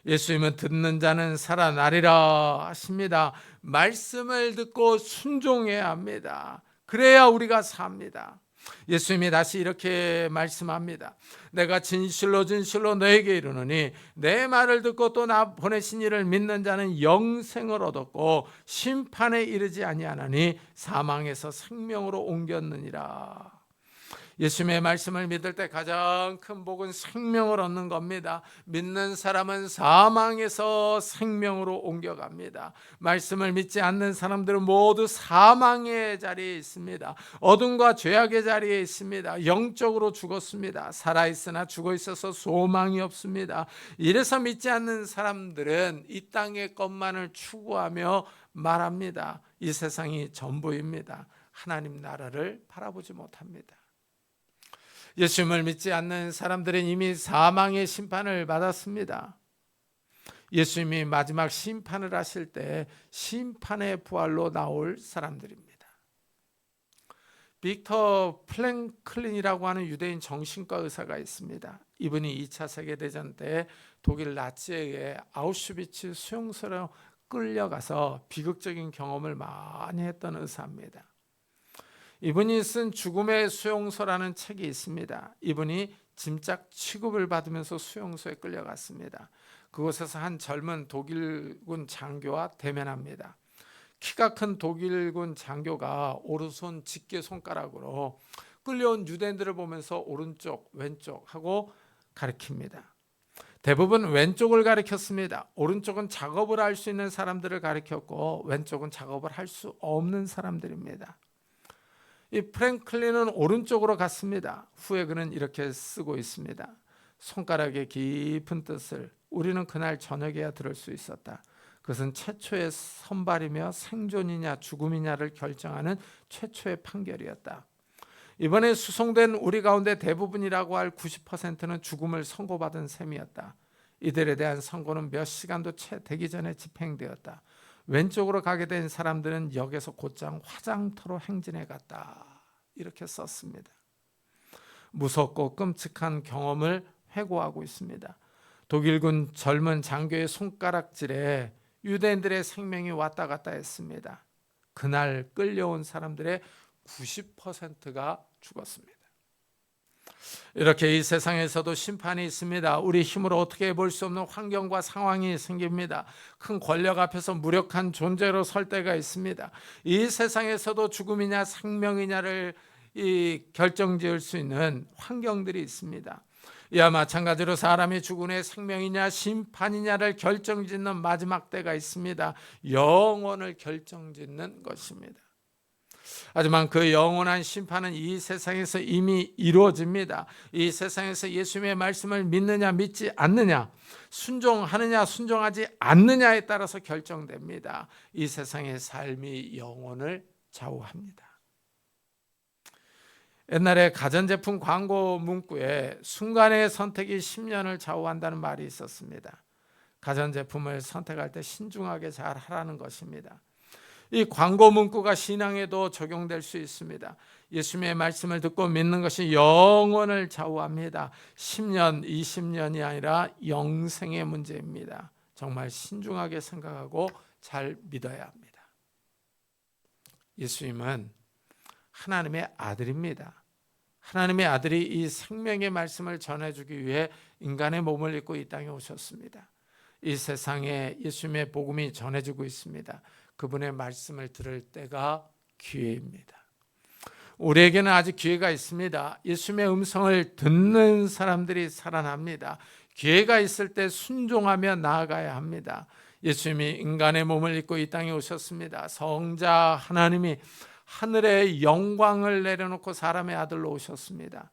예수님은 듣는 자는 살아나리라 하십니다. 말씀을 듣고 순종해야 합니다. 그래야 우리가 삽니다. 예수님이 다시 이렇게 말씀합니다. 내가 진실로 진실로 너에게 이르노니 내 말을 듣고 또 나 보내신 이를 믿는 자는 영생을 얻었고 심판에 이르지 아니하나니 사망에서 생명으로 옮겼느니라. 예수님의 말씀을 믿을 때 가장 큰 복은 생명을 얻는 겁니다. 믿는 사람은 사망에서 생명으로 옮겨갑니다. 말씀을 믿지 않는 사람들은 모두 사망의 자리에 있습니다. 어둠과 죄악의 자리에 있습니다. 영적으로 죽었습니다. 살아있으나 죽어있어서 소망이 없습니다. 이래서 믿지 않는 사람들은 이 땅의 것만을 추구하며 말합니다. 이 세상이 전부입니다. 하나님 나라를 바라보지 못합니다. 예수님을 믿지 않는 사람들은 이미 사망의 심판을 받았습니다. 예수님이 마지막 심판을 하실 때 심판의 부활로 나올 사람들입니다. 빅터 플랭클린이라고 하는 유대인 정신과 의사가 있습니다. 이분이 2차 세계대전 때 독일 나치에 의해 아우슈비츠 수용소로 끌려가서 비극적인 경험을 많이 했던 의사입니다. 이분이 쓴 죽음의 수용소라는 책이 있습니다. 이분이 짐짝 취급을 받으면서 수용소에 끌려갔습니다. 그곳에서 한 젊은 독일군 장교와 대면합니다. 키가 큰 독일군 장교가 오른손 집게 손가락으로 끌려온 유대인들을 보면서 오른쪽, 왼쪽 하고 가리킵니다. 대부분 왼쪽을 가리켰습니다. 오른쪽은 작업을 할 수 있는 사람들을 가리켰고 왼쪽은 작업을 할 수 없는 사람들입니다. 이 프랭클린은 오른쪽으로 갔습니다. 후에 그는 이렇게 쓰고 있습니다. 손가락의 깊은 뜻을 우리는 그날 저녁에야 들을 수 있었다. 그것은 최초의 선발이며 생존이냐 죽음이냐를 결정하는 최초의 판결이었다. 이번에 수송된 우리 가운데 대부분이라고 할 90%는 죽음을 선고받은 셈이었다. 이들에 대한 선고는 몇 시간도 채 되기 전에 집행되었다. 왼쪽으로 가게 된 사람들은 역에서 곧장 화장터로 행진해 갔다. 이렇게 썼습니다. 무섭고 끔찍한 경험을 회고하고 있습니다. 독일군 젊은 장교의 손가락질에 유대인들의 생명이 왔다 갔다 했습니다. 그날 끌려온 사람들의 90%가 죽었습니다. 이렇게 이 세상에서도 심판이 있습니다. 우리 힘으로 어떻게 볼 수 없는 환경과 상황이 생깁니다. 큰 권력 앞에서 무력한 존재로 설 때가 있습니다. 이 세상에서도 죽음이냐 생명이냐를 결정지을 수 있는 환경들이 있습니다. 이와 마찬가지로 사람이 죽은 후에 생명이냐 심판이냐를 결정짓는 마지막 때가 있습니다. 영원을 결정짓는 것입니다. 하지만 그 영원한 심판은 이 세상에서 이미 이루어집니다. 이 세상에서 예수님의 말씀을 믿느냐 믿지 않느냐, 순종하느냐 순종하지 않느냐에 따라서 결정됩니다. 이 세상의 삶이 영혼을 좌우합니다. 옛날에 가전제품 광고 문구에 순간의 선택이 10년을 좌우한다는 말이 있었습니다. 가전제품을 선택할 때 신중하게 잘 하라는 것입니다. 이 광고 문구가 신앙에도 적용될 수 있습니다. 예수님의 말씀을 듣고 믿는 것이 영혼을 좌우합니다. 10년, 20년이 아니라 영생의 문제입니다. 정말 신중하게 생각하고 잘 믿어야 합니다. 예수님은 하나님의 아들입니다. 하나님의 아들이 이 생명의 말씀을 전해주기 위해 인간의 몸을 입고 이 땅에 오셨습니다. 이 세상에 예수님의 복음이 전해지고 있습니다. 그분의 말씀을 들을 때가 기회입니다. 우리에게는 아직 기회가 있습니다. 예수님의 음성을 듣는 사람들이 살아납니다. 기회가 있을 때 순종하며 나아가야 합니다. 예수님이 인간의 몸을 입고 이 땅에 오셨습니다. 성자 하나님이 하늘의 영광을 내려놓고 사람의 아들로 오셨습니다.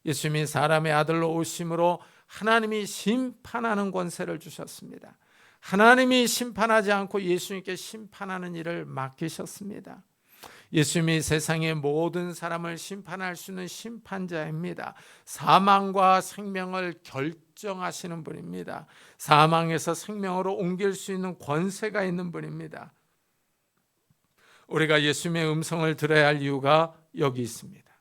예수님이 사람의 아들로 오심으로 하나님이 심판하는 권세를 주셨습니다. 하나님이 심판하지 않고 예수님께 심판하는 일을 맡기셨습니다. 예수님이 세상의 모든 사람을 심판할 수 있는 심판자입니다. 사망과 생명을 결정하시는 분입니다. 사망에서 생명으로 옮길 수 있는 권세가 있는 분입니다. 우리가 예수님의 음성을 들어야 할 이유가 여기 있습니다.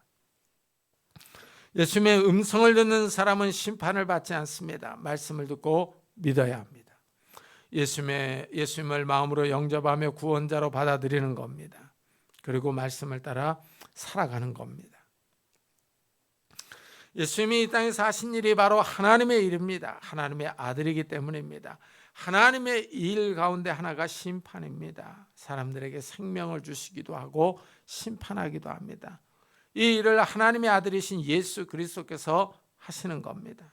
예수님의 음성을 듣는 사람은 심판을 받지 않습니다. 말씀을 듣고 믿어야 합니다. 예수님을 마음으로 영접하며 구원자로 받아들이는 겁니다. 그리고 말씀을 따라 살아가는 겁니다. 예수님이 이 땅에서 하신 일이 바로 하나님의 일입니다. 하나님의 아들이기 때문입니다. 하나님의 일 가운데 하나가 심판입니다. 사람들에게 생명을 주시기도 하고 심판하기도 합니다. 이 일을 하나님의 아들이신 예수 그리스도께서 하시는 겁니다.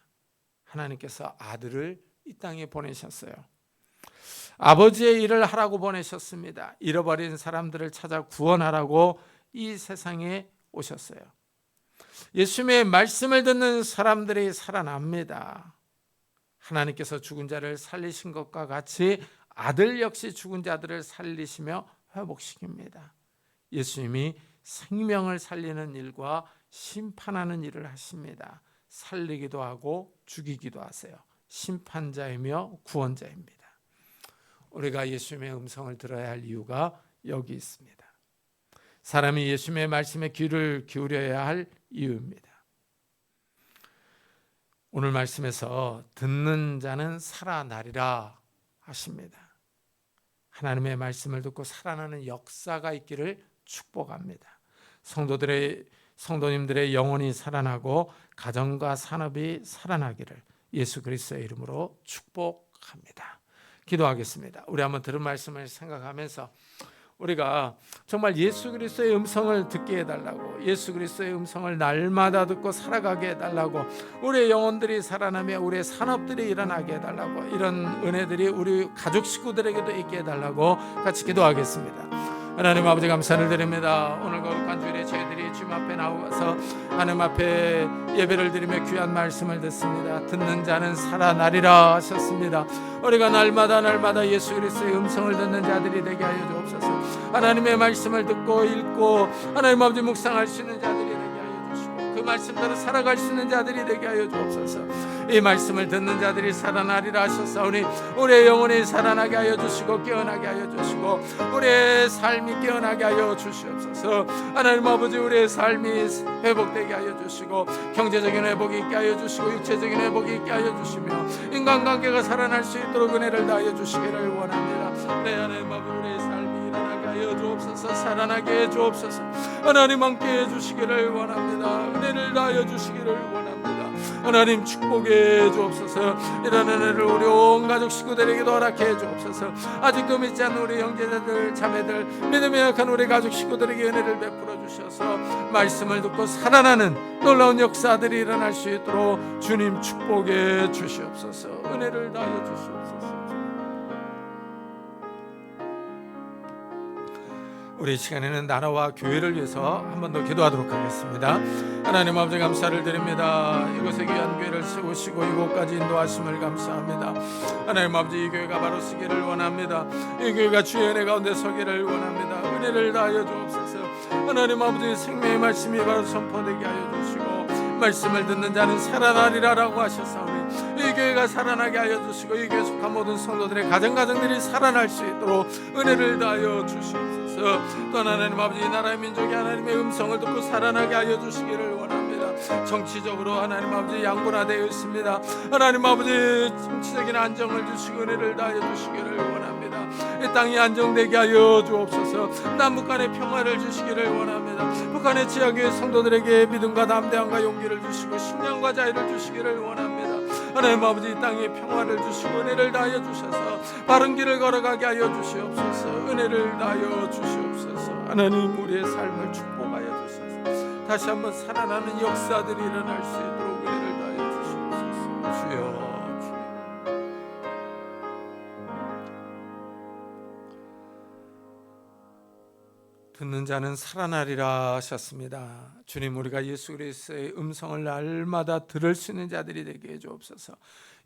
하나님께서 아들을 이 땅에 보내셨어요. 아버지의 일을 하라고 보내셨습니다. 잃어버린 사람들을 찾아 구원하라고 이 세상에 오셨어요. 예수님의 말씀을 듣는 사람들이 살아납니다. 하나님께서 죽은 자를 살리신 것과 같이 아들 역시 죽은 자들을 살리시며 회복시킵니다. 예수님이 생명을 살리는 일과 심판하는 일을 하십니다. 살리기도 하고 죽이기도 하세요. 심판자이며 구원자입니다. 우리가 예수님의 음성을 들어야 할 이유가 여기 있습니다. 사람이 예수님의 말씀에 귀를 기울여야 할 이유입니다. 오늘 말씀에서 듣는 자는 살아나리라 하십니다. 하나님의 말씀을 듣고 살아나는 역사가 있기를 축복합니다. 성도님들의 영혼이 살아나고 가정과 산업이 살아나기를 예수 그리스도의 이름으로 축복합니다. 기도하겠습니다. 우리 한번 들은 말씀을 생각하면서 우리가 정말 예수 그리스도의 음성을 듣게 해달라고, 예수 그리스도의 음성을 날마다 듣고 살아가게 해달라고, 우리의 영혼들이 살아나며 우리의 산업들이 일어나게 해달라고, 이런 은혜들이 우리 가족 식구들에게도 있게 해달라고 같이 기도하겠습니다. 하나님 아버지 감사를 드립니다. 오늘 거룩한 주일에 저희들이 주님 앞에 나와서 하나님 앞에 예배를 드리며 귀한 말씀을 듣습니다. 듣는 자는 살아나리라 하셨습니다. 우리가 날마다 예수 그리스도의 음성을 듣는 자들이 되게 하여 주옵소서. 하나님의 말씀을 듣고 읽고 하나님 아버지 묵상할 수 있는 자들이 되게 하여 주시고 그 말씀대로 살아갈 수 있는 자들이 되게 하여 주옵소서. 이 말씀을 듣는 자들이 살아나리라 하셨사오니 우리의 영혼이 살아나게 하여 주시고 깨어나게 하여 주시고 우리의 삶이 깨어나게 하여 주시옵소서. 하나님 아버지 우리의 삶이 회복되게 하여 주시고 경제적인 회복이 있게 하여 주시고 육체적인 회복이 있게 하여 주시며 인간관계가 살아날 수 있도록 은혜를 다하여 주시기를 원합니다. 내 하나님 아버지 우리의 삶이 일어나게 하여 주옵소서. 살아나게 해 주옵소서. 하나님 함께 해 주시기를 원합니다. 은혜를 다하여 주시기를 원합니다. 하나님 축복해 주옵소서. 이런 은혜를 우리 온 가족 식구들에게도 허락해 주옵소서. 아직도 믿지 않는 우리 형제들 자매들, 믿음에 약한 우리 가족 식구들에게 은혜를 베풀어 주셔서 말씀을 듣고 살아나는 놀라운 역사들이 일어날 수 있도록 주님 축복해 주시옵소서. 은혜를 다하여 주시옵소서. 우리 시간에는 나라와 교회를 위해서 한 번 더 기도하도록 하겠습니다. 하나님 아버지 감사를 드립니다. 이곳에 귀한 교회를 세우시고 이곳까지 인도하심을 감사합니다. 하나님 아버지 이 교회가 바로 서기를 원합니다. 이 교회가 주의 은혜 가운데 서기를 원합니다. 은혜를 다하여 주옵소서. 하나님 아버지 생명의 말씀이 바로 선포되게 하여 주시고 말씀을 듣는 자는 살아나리라라고 하셨사오니 이 교회가 살아나게 하여 주시고 이 교회 속한 모든 성도들의 가정들이 살아날 수 있도록 은혜를 다하여 주시옵소서. 또 하나님 아버지 이 나라의 민족이 하나님의 음성을 듣고 살아나게 하여 주시기를 원합니다. 정치적으로 하나님 아버지 양분화되어 있습니다. 하나님 아버지 정치적인 안정을 주시고 은혜를 다하여 주시기를 원합니다. 이 땅이 안정되게 하여 주옵소서. 남북 간의 평화를 주시기를 원합니다. 북한의 지역의 성도들에게 믿음과 담대함과 용기를 주시고 신령과 자유를 주시기를 원합니다. 하나님 아버지 이 땅에 평화를 주시고 은혜를 다하여 주셔서 바른 길을 걸어가게 하여 주시옵소서. 은혜를 다하여 주시옵소서. 하나님 우리의 삶을 축복하여 주셔서 다시 한번 살아나는 역사들이 일어날 수 있도록 은혜를 다하여 주시옵소서. 주여 듣는 자는 살아나리라 하셨습니다. 주님 우리가 예수 그리스도의 음성을 날마다 들을 수 있는 자들이 되게 해 주옵소서.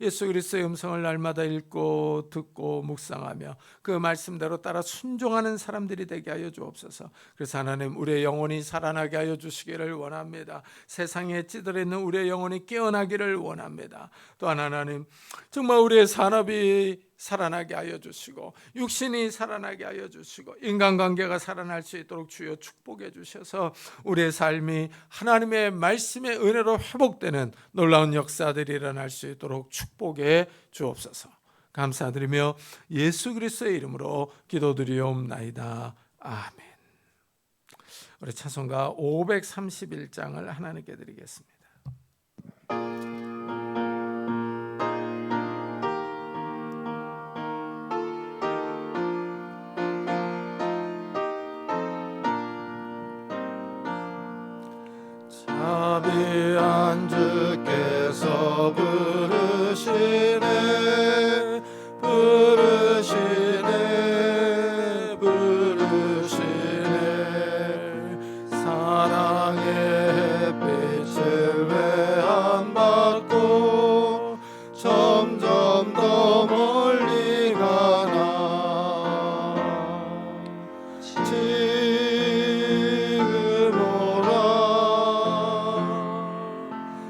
예수 그리스도의 음성을 날마다 읽고 듣고 묵상하며 그 말씀대로 따라 순종하는 사람들이 되게 하여 주옵소서. 그래서 하나님 우리의 영혼이 살아나게 하여 주시기를 원합니다. 세상에 찌들어 있는 우리의 영혼이 깨어나기를 원합니다. 또한 하나님 정말 우리의 산업이 살아나게 하여 주시고 육신이 살아나게 하여 주시고 인간관계가 살아날 수 있도록 주여 축복해 주셔서 우리의 삶이 하나님의 말씀의 은혜로 회복되는 놀라운 역사들이 일어날 수 있도록 축복해 주옵소서. 감사드리며 예수 그리스도의 이름으로 기도드리옵나이다. 아멘. 우리 찬송가 531장을 하나님께 드리겠습니다. 자비한 주께서 부르시네 부르시네 부르시네 사랑의 햇빛을 왜 안 받고 점점 더 멀리 가나 지금 오라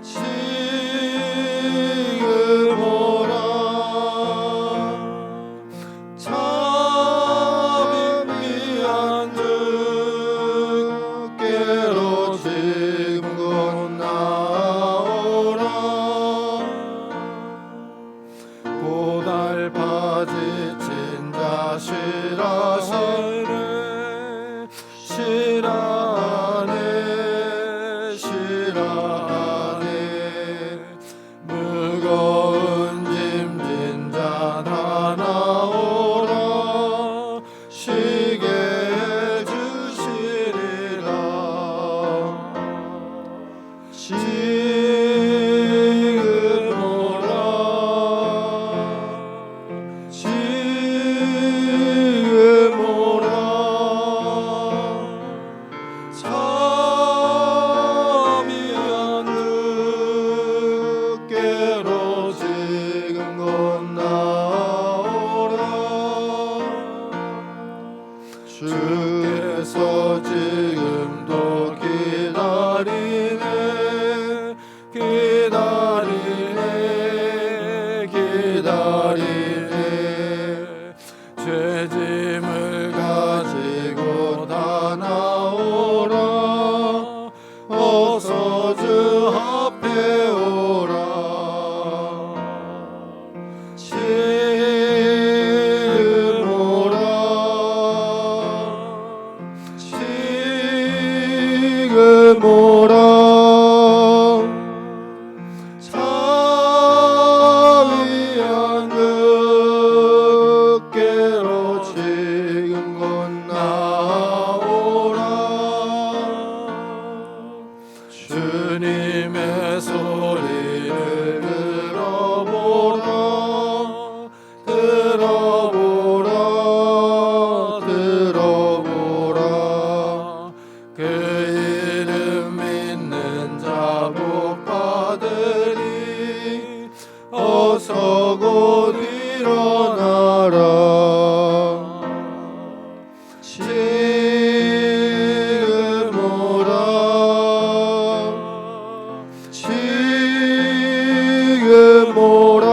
지금 일어서서 곧 일어나라. 지금 오라. 지금 오라.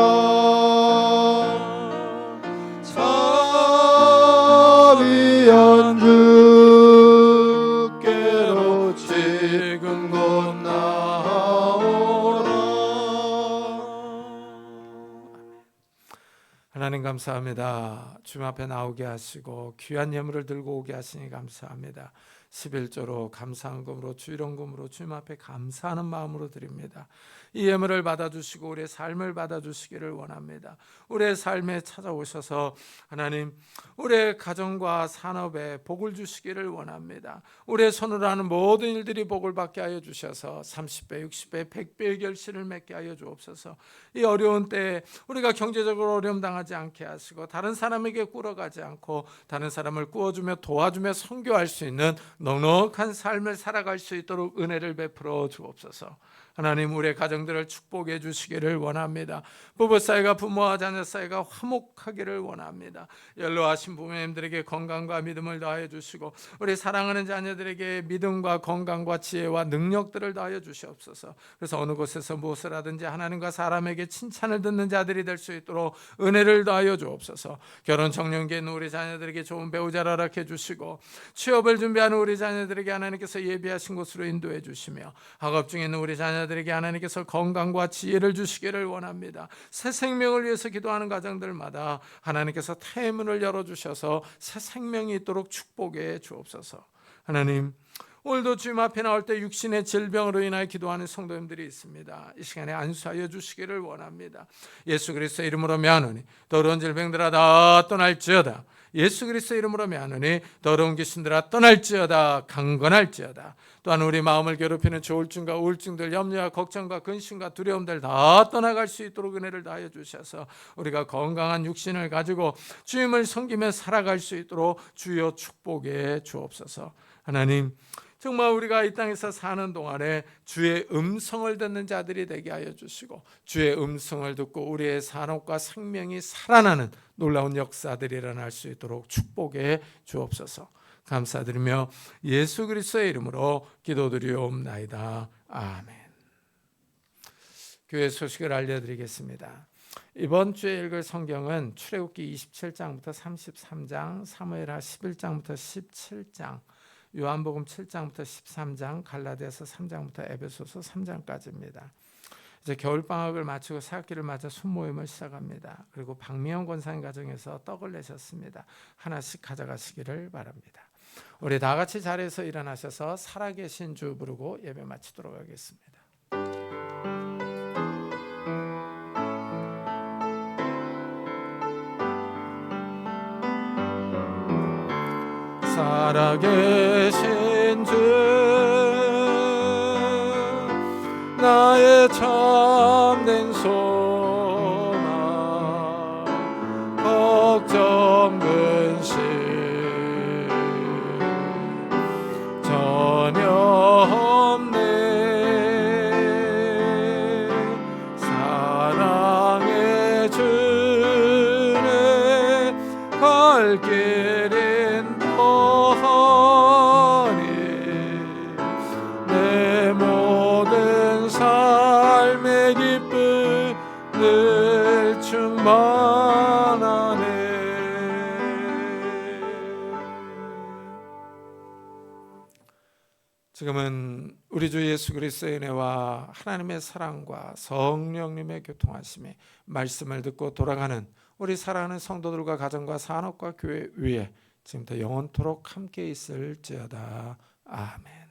자비한 주께로 지금 곧 나오라. 하나님 감사합니다. 주님 앞에 나오게 하시고 귀한 예물을 들고 오게 하시니 감사합니다. 11조로 감사한금으로 주일원금으로 주님 앞에 감사하는 마음으로 드립니다. 이 예물을 받아주시고 우리의 삶을 받아주시기를 원합니다. 우리의 삶에 찾아오셔서 하나님 우리의 가정과 산업에 복을 주시기를 원합니다. 우리의 손으로 하는 모든 일들이 복을 받게 하여 주셔서 30배, 60배, 100배의 결실을 맺게 하여 주옵소서. 이 어려운 때에 우리가 경제적으로 어려움 당하지 않게 하시고 다른 사람에게 꿇어가지 않고 다른 사람을 꾸어주며 도와주며 선교할 수 있는 넉넉한 삶을 살아갈 수 있도록 은혜를 베풀어 주옵소서. 하나님 우리의 가정들을 축복해 주시기를 원합니다. 부부 사이가 부모와 자녀 사이가 화목하기를 원합니다. 연로하신 부모님들에게 건강과 믿음을 더하여 주시고 우리 사랑하는 자녀들에게 믿음과 건강과 지혜와 능력들을 더하여 주시옵소서. 그래서 어느 곳에서 무엇을 하든지 하나님과 사람에게 칭찬을 듣는 자들이 될 수 있도록 은혜를 더하여 주옵소서. 결혼 청년기에 있는 우리 자녀들에게 좋은 배우자를 허락해 주시고 취업을 준비하는 우리 자녀들에게 하나님께서 예비하신 곳으로 인도해 주시며 학업 중에 있는 우리 자녀들에게 하나님께서 건강과 지혜를 주시기를 원합니다. 새 생명을 위해서 기도하는 가정들마다 하나님께서 태문을 열어주셔서 새 생명이 있도록 축복해 주옵소서. 하나님 오늘도 주님 앞에 나올 때 육신의 질병으로 인하여 기도하는 성도님들이 있습니다. 이 시간에 안수하여 주시기를 원합니다. 예수 그리스도의 이름으로 명하노니 더러운 질병들아 다 떠날지어다. 예수 그리스도의 이름으로 명하노니 더러운 귀신들아 떠날지어다. 강건할지어다. 또한 우리 마음을 괴롭히는 조울증과 우울증들, 염려와 걱정과 근심과 두려움들 다 떠나갈 수 있도록 은혜를 다하여 주셔서 우리가 건강한 육신을 가지고 주님을 섬기며 살아갈 수 있도록 주여 축복해 주옵소서. 하나님 정말 우리가 이 땅에서 사는 동안에 주의 음성을 듣는 자들이 되게 하여 주시고 주의 음성을 듣고 우리의 산업과 생명이 살아나는 놀라운 역사들이 일어날 수 있도록 축복해 주옵소서. 감사드리며 예수 그리스도의 이름으로 기도드리옵나이다. 아멘. 교회 소식을 알려드리겠습니다. 이번 주에 읽을 성경은 출애굽기 27장부터 33장, 사무엘하 11장부터 17장, 요한복음 7장부터 13장, 갈라디아서 3장부터 에베소서 3장까지입니다. 이제 겨울방학을 마치고 새학기를 맞아 순모임을 시작합니다. 그리고 박미영 권사님 가정에서 떡을 내셨습니다. 하나씩 가져가시기를 바랍니다. 우리 다 같이 자리에서 일어나셔서 살아계신 주 부르고 예배 마치도록 하겠습니다. 살아계신 주 나의 참된 소망 걱정 근심 전혀 없네. 사랑의 주의 갈 길은 너하니 내 모든 삶의 기쁨 늘 충만하네. 지금은 우리 주 예수 그리스도의 은혜와 하나님의 사랑과 성령님의 교통하심에 말씀을 듣고 돌아가는 우리 사랑하는 성도들과 가정과 산업과 교회 위에 지금부터 영원토록 함께 있을지어다. 아멘.